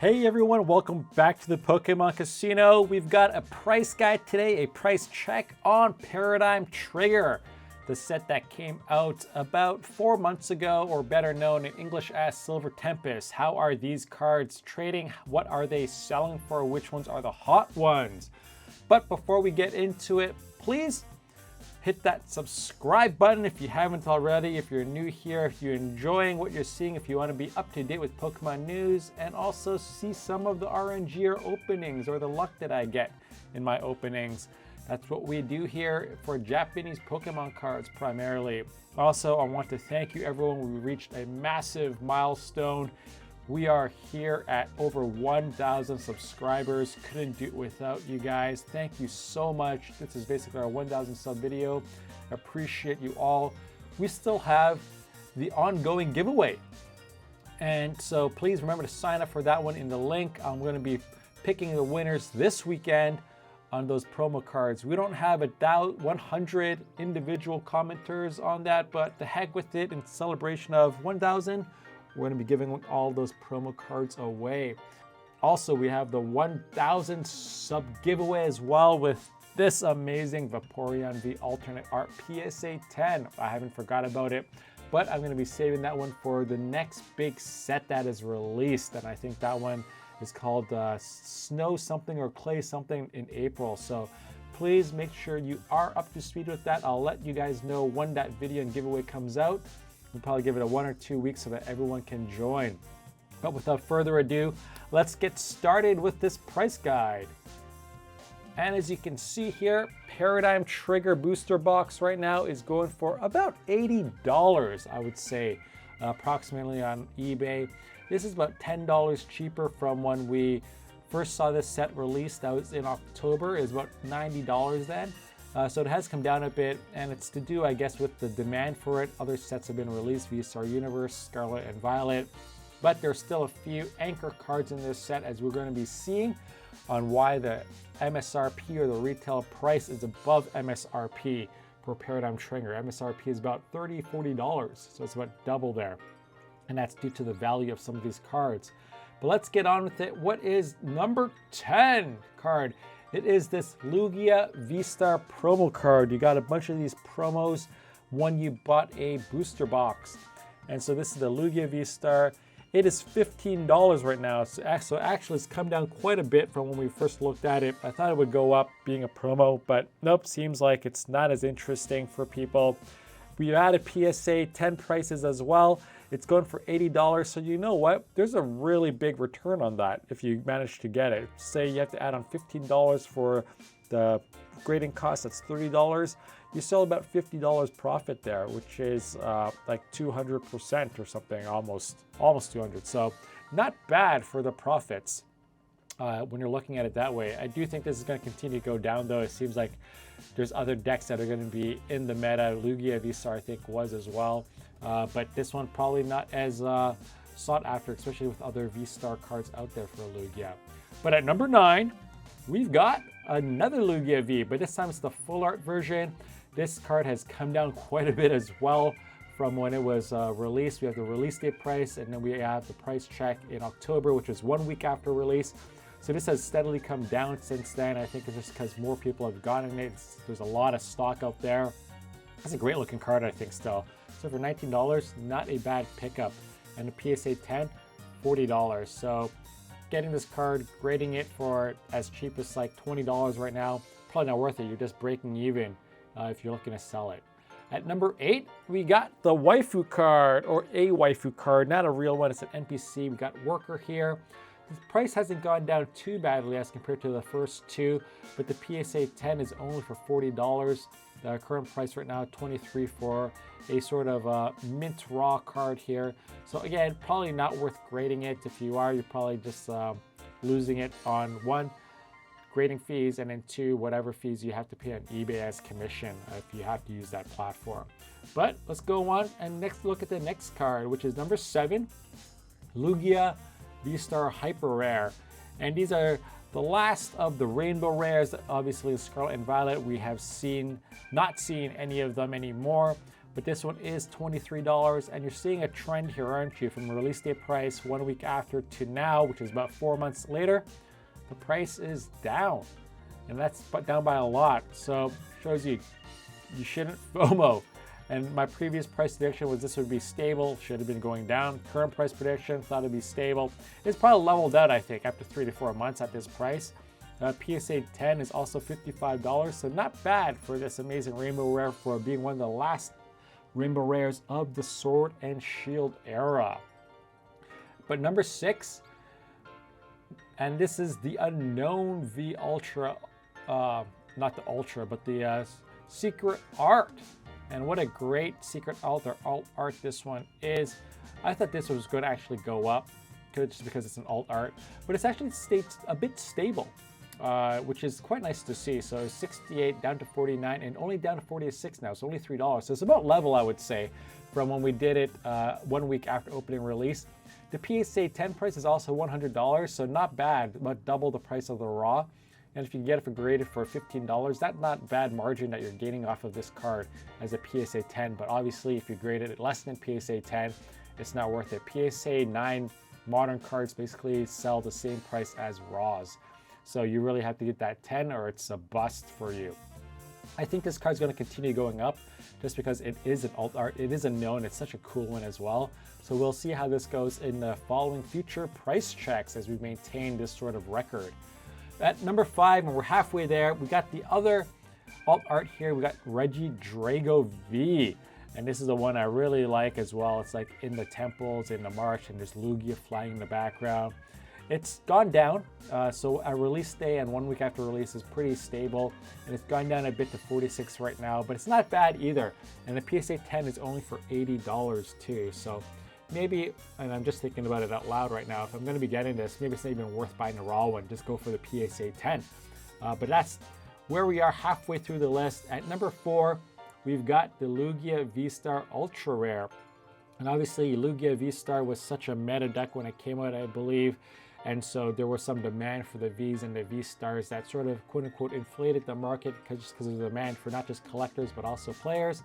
Hey everyone, welcome back to the Pokemon Casino. We've got a price guide today, a price check on Paradigm Trigger, the set that came out about 4 months ago, or better known in English as Silver Tempest. How are these cards trading? What are they selling for? Which ones are the hot ones? But before we get into it, please hit that subscribe button if you haven't already. If you're new here, if you're enjoying what you're seeing, if you want to be up to date with Pokemon news and also see some of the RNG or openings or the luck that I get in my openings. That's what we do here for Japanese Pokemon cards primarily. Also, I want to thank you everyone. We reached a massive milestone. We are here at over 1,000 subscribers. Couldn't do it without you guys. Thank you so much. This is basically our 1,000 sub video. Appreciate you all. We still have the ongoing giveaway. And so please remember to sign up for that one in the link. I'm going to be picking the winners this weekend on those promo cards. We don't have 100 individual commenters on that, but the heck with it. In celebration of 1,000, we're going to be giving all those promo cards away. Also, we have the 1,000 sub giveaway as well with this amazing Vaporeon V alternate art PSA 10. I haven't forgot about it, but I'm going to be saving that one for the next big set that is released. And I think that one is called Snow something or Clay something in April. So please make sure you are up to speed with that. I'll let you guys know when that video and giveaway comes out. We'll probably give it 1 or 2 weeks so that everyone can join. But without further ado, let's get started with this price guide. And as you can see here, Paradigm Trigger booster box right now is going for about $80, I would say, approximately on eBay. This is about $10 cheaper from when we first saw this set released. That was in October. It was about $90 then. So it has come down a bit, and it's to do, I guess, with the demand for it. Other sets have been released, VSTAR Universe, Scarlet and Violet, but there's still a few anchor cards in this set, as we're going to be seeing on why the MSRP or the retail price is above MSRP for Paradigm Trigger. MSRP is about $30, $40, so it's about double there, and that's due to the value of some of these cards. But let's get on with it. What is number 10 card? It is this LUGIA VSTAR promo card. You got a bunch of these promos when you bought a booster box. And so this is the LUGIA VSTAR. It is $15 right now. So actually it's come down quite a bit from when we first looked at it. I thought it would go up being a promo, but nope, seems like it's not as interesting for people. We added PSA 10 prices as well. It's going for $80, so you know what? There's a really big return on that if you manage to get it. Say you have to add on $15 for the grading cost, that's $30. You sell about $50 profit there, which is like 200% or something, almost 200. So not bad for the profits when you're looking at it that way. I do think this is going to continue to go down, though. It seems like there's other decks that are going to be in the meta. LUGIA VSTAR, I think, was as well. But this one probably not as sought after, especially with other VSTAR cards out there for LUGIA. But at number 9, we've got another LUGIA V, but this time it's the full art version. This card has come down quite a bit as well from when it was released. We have the release date price, and then we have the price check in October, which was 1 week after release. So this has steadily come down since then. I think it's just because more people have gotten it. There's a lot of stock out there. It's a great looking card, I think, still. So for $19, not a bad pickup. And the PSA 10, $40. So getting this card, grading it for as cheap as like $20 right now, probably not worth it. You're just breaking even if you're looking to sell it. At number 8, we got the waifu card, or a waifu card, not a real one. It's an NPC. We got Worker here. The price hasn't gone down too badly as compared to the first two, but the PSA 10 is only for $40. The current price right now, $23 for a sort of mint raw card here. So again, probably not worth grading it. If you are, you're probably just losing it on 1, grading fees, and then 2, whatever fees you have to pay on eBay as commission if you have to use that platform. But let's go on and next look at the next card, which is number 7, LUGIA VSTAR Hyper Rare. And these are the last of the rainbow rares. Obviously, Scarlet and Violet, we have not seen any of them anymore. but this one is $23, and you're seeing a trend here, aren't you? From release date price 1 week after to now, which is about 4 months later, the price is down, and that's down by a lot. So shows you shouldn't FOMO. And my previous price prediction was this would be stable, should have been going down. Current price prediction, thought it'd be stable. It's probably leveled out, I think, after 3 to 4 months at this price. PSA 10 is also $55, so not bad for this amazing rainbow rare for being one of the last rainbow rares of the Sword and Shield era. But number 6, and this is the Unknown V Ultra, not the Ultra, but the Secret Art. And what a great secret alt art this one is. I thought this was going to actually go up just because it's an alt art, but it's actually stayed a bit stable, which is quite nice to see. So 68 down to 49 and only down to 46 now. So only $3. So it's about level, I would say, from when we did it 1 week after opening release. The PSA 10 price is also $100, so not bad, about double the price of the raw. And if you can get it for graded for $15, that's not bad margin that you're gaining off of this card as a PSA 10. But obviously, if you grade it less than PSA 10, it's not worth it. PSA 9 modern cards basically sell the same price as raws. So you really have to get that 10 or it's a bust for you. I think this card's going to continue going up just because it is an alt art. It is a known. It's such a cool one as well. So we'll see how this goes in the following future price checks as we maintain this sort of record. At number 5, and we're halfway there, we got the other alt art here. We got Reggie Drago V. And this is the one I really like as well. It's like in the temples, in the march, and there's LUGIA flying in the background. It's gone down, so a release day and 1 week after release is pretty stable, and it's gone down a bit to 46 right now, but it's not bad either. And the PSA 10 is only for $80 too, so maybe, and I'm just thinking about it out loud right now, if I'm going to be getting this, maybe it's not even worth buying the raw one, just go for the PSA 10. But that's where we are halfway through the list. At number 4, we've got the LUGIA VSTAR Ultra Rare. And obviously, LUGIA VSTAR was such a meta deck when it came out, I believe. And so there was some demand for the Vs and the V-Stars that sort of quote-unquote inflated the market just because of the demand for not just collectors but also players.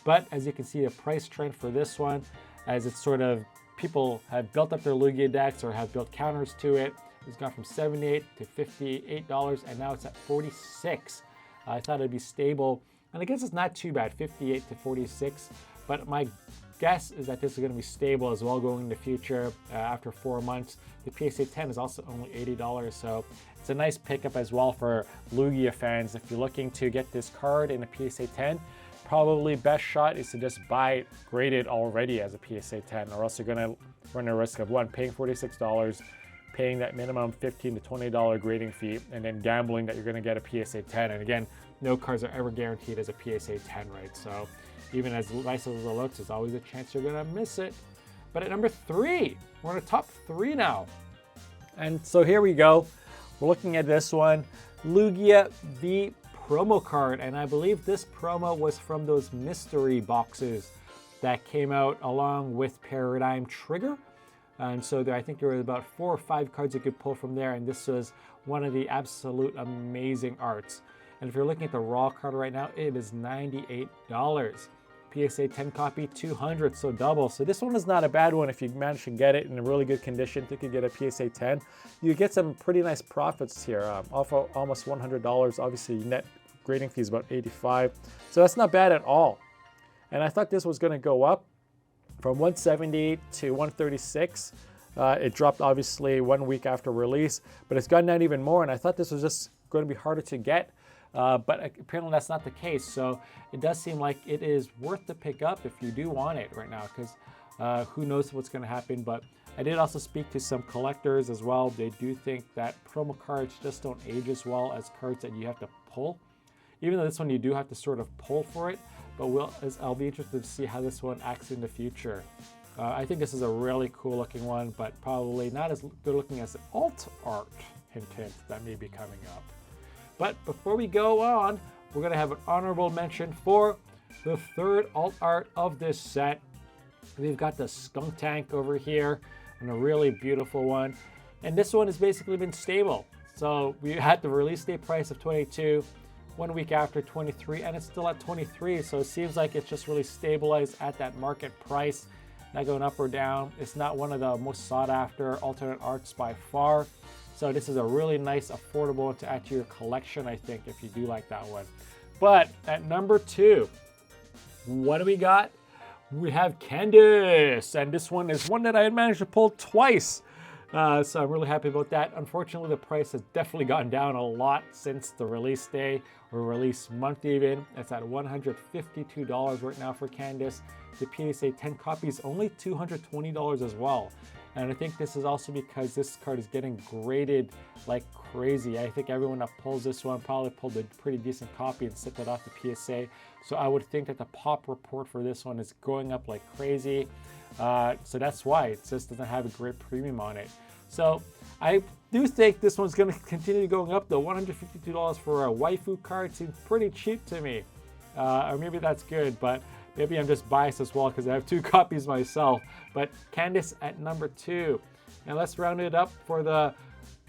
But as you can see, the price trend for this one, as it's sort of people have built up their LUGIA decks or have built counters to it, it's gone from $78 to $58, and now it's at $46. I thought it'd be stable, and I guess it's not too bad, $58 to $46. But my guess is that this is going to be stable as well going in the future after 4 months. The PSA 10 is also only $80, so it's a nice pickup as well for LUGIA fans. If you're looking to get this card in a PSA 10, probably best shot is to just buy it graded already as a PSA 10, or else you're going to run a risk of one, paying $46, paying that minimum $15 to $20 grading fee, and then gambling that you're going to get a PSA 10. And again, no cards are ever guaranteed as a PSA 10, right? So even as nice as it looks, there's always a chance you're going to miss it. But at number 3, we're in the top 3 now. And so here we go. We're looking at this one, LUGIA V promo card. And I believe this promo was from those mystery boxes that came out along with Paradigm Trigger. And so I think there were about 4 or 5 cards you could pull from there. And this was one of the absolute amazing arts. And if you're looking at the raw card right now, it is $98. PSA 10 copy, $200, so double. So this one is not a bad one if you manage to get it in a really good condition. You could get a PSA 10. You get some pretty nice profits here, off of almost $100. Obviously, net grading fee is about $85. So that's not bad at all. And I thought this was going to go up from $170 to $136. It dropped obviously 1 week after release, but it's gone down even more. And I thought this was just going to be harder to get. But apparently that's not the case. So it does seem like it is worth the pick up if you do want it right now, because who knows what's going to happen. But I did also speak to some collectors as well. They do think that promo cards just don't age as well as cards that you have to pull. Even though this one you do have to sort of pull for it, but I'll be interested to see how this one acts in the future. I think this is a really cool looking one, but probably not as good looking as the alt art, hint, hint, that may be coming up. But before we go on, we're going to have an honorable mention for the third alt art of this set. We've got the SKUNTANK over here, and a really beautiful one. And this one has basically been stable. So we had the release date price of $22. 1 week after 23, and it's still at 23. So it seems like it's just really stabilized at that market price, not going up or down. It's not one of the most sought after alternate arts by far. So this is a really nice, affordable one to add to your collection, I think, if you do like that one. But at number 2, what do we got? We have CANDICE, and this one is one that I had managed to pull twice. So I'm really happy about that. Unfortunately, the price has definitely gone down a lot since the release day, or release month even. It's at $152 right now for CANDICE. The PSA 10 copy is only $220 as well. And I think this is also because this card is getting graded like crazy. I think everyone that pulls this one probably pulled a pretty decent copy and sent it off the PSA. So I would think that the pop report for this one is going up like crazy. So that's why it just doesn't have a great premium on it. So I do think this one's going to continue going up though. $152 for a waifu card seems pretty cheap to me. Or maybe that's good, but maybe I'm just biased as well because I have 2 copies myself. But CANDICE at number 2. Now let's round it up for the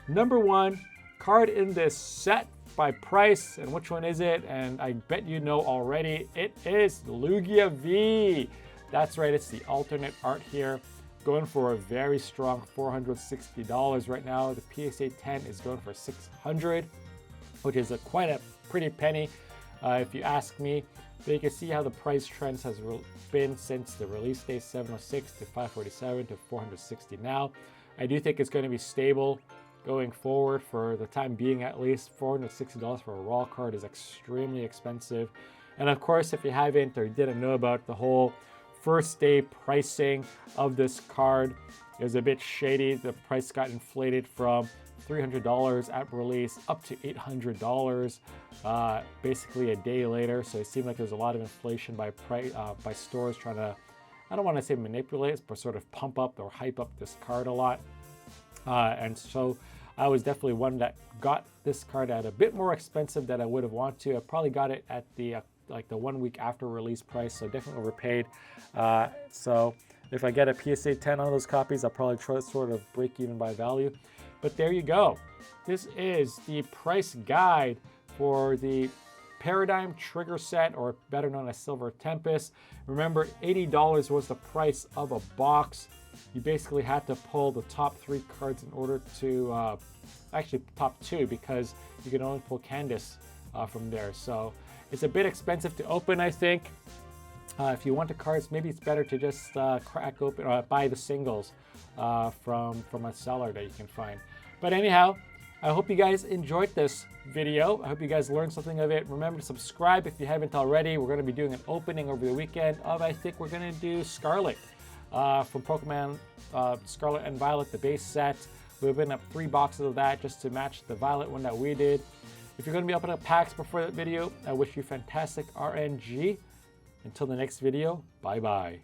number 1 card in this set by price. And which one is it? And I bet you know already. It is LUGIA V. That's right, it's the alternate art here. Going for a very strong $460 right now. The PSA 10 is going for $600, which is quite a pretty penny if you ask me. But you can see how the price trends has been since the release day, 706 to 547 to 460 now. I do think it's going to be stable going forward for the time being at least. $460 for a raw card is extremely expensive. And of course, if you haven't or didn't know about the whole first day pricing of this card, it was a bit shady. The price got inflated from $300 at release up to $800 basically a day later. So it seemed like there's a lot of inflation by stores trying to, I don't want to say manipulate, but sort of pump up or hype up this card a lot. And so I was definitely one that got this card at a bit more expensive than I would have wanted to. I probably got it at the like the 1 week after release price, so definitely overpaid. So if I get a PSA 10 on those copies, I'll probably try to sort of break even by value. But there you go. This is the price guide for the Paradigm Trigger set, or better known as Silver Tempest. Remember, $80 was the price of a box. You basically had to pull the top 3 cards in order to, actually top 2, because you can only pull CANDICE from there. So it's a bit expensive to open, I think. If you want the cards, maybe it's better to just crack open or buy the singles from a seller that you can find. But anyhow, I hope you guys enjoyed this video. I hope you guys learned something of it. Remember to subscribe if you haven't already. We're going to be doing an opening over the weekend of, I think we're going to do Scarlet from Pokemon Scarlet and Violet, the base set. We've opened up 3 boxes of that just to match the Violet one that we did. If you're going to be opening up packs before that video, I wish you fantastic RNG. Until the next video, bye-bye.